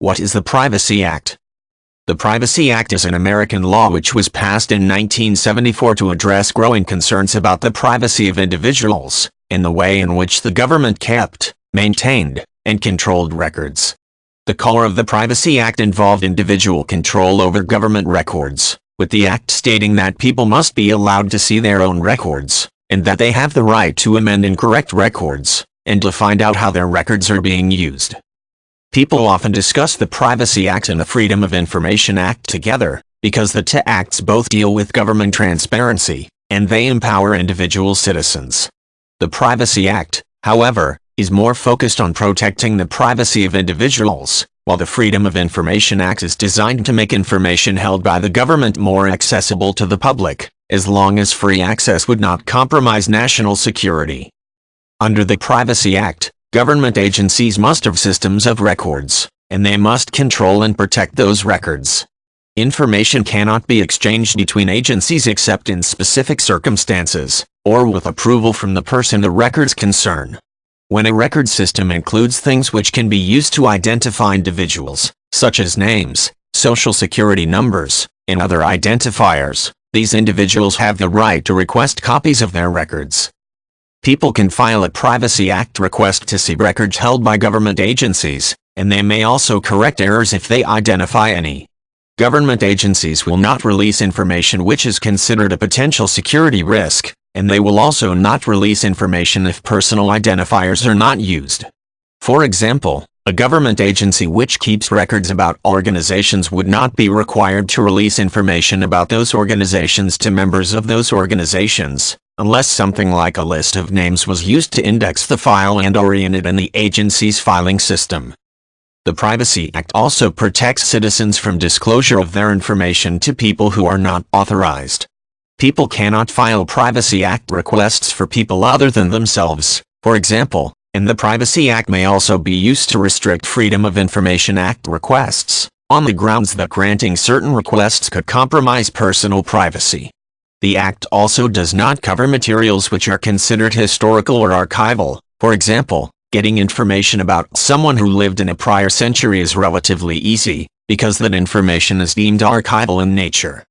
What is the Privacy Act? The Privacy Act is an American law which was passed in 1974 to address growing concerns about the privacy of individuals, and the way in which the government kept, maintained, and controlled records. The core of the Privacy Act involved individual control over government records, with the Act stating that people must be allowed to see their own records, and that they have the right to amend incorrect records, and to find out how their records are being used. People often discuss the Privacy Act and the Freedom of Information Act together, because the two acts both deal with government transparency, and they empower individual citizens. The Privacy Act, however, is more focused on protecting the privacy of individuals, while the Freedom of Information Act is designed to make information held by the government more accessible to the public, as long as free access would not compromise national security. Under the Privacy Act, government agencies must have systems of records, and they must control and protect those records. Information cannot be exchanged between agencies except in specific circumstances, or with approval from the person the records concern. When a record system includes things which can be used to identify individuals, such as names, social security numbers, and other identifiers, these individuals have the right to request copies of their records. People can file a Privacy Act request to see records held by government agencies, and they may also correct errors if they identify any. Government agencies will not release information which is considered a potential security risk, and they will also not release information if personal identifiers are not used. For example, a government agency which keeps records about organizations would not be required to release information about those organizations to members of those organizations, unless something like a list of names was used to index the file and orient it in the agency's filing system. The Privacy Act also protects citizens from disclosure of their information to people who are not authorized. People cannot file Privacy Act requests for people other than themselves, for example, and the Privacy Act may also be used to restrict Freedom of Information Act requests, on the grounds that granting certain requests could compromise personal privacy. The Act also does not cover materials which are considered historical or archival. For example, getting information about someone who lived in a prior century is relatively easy, because that information is deemed archival in nature.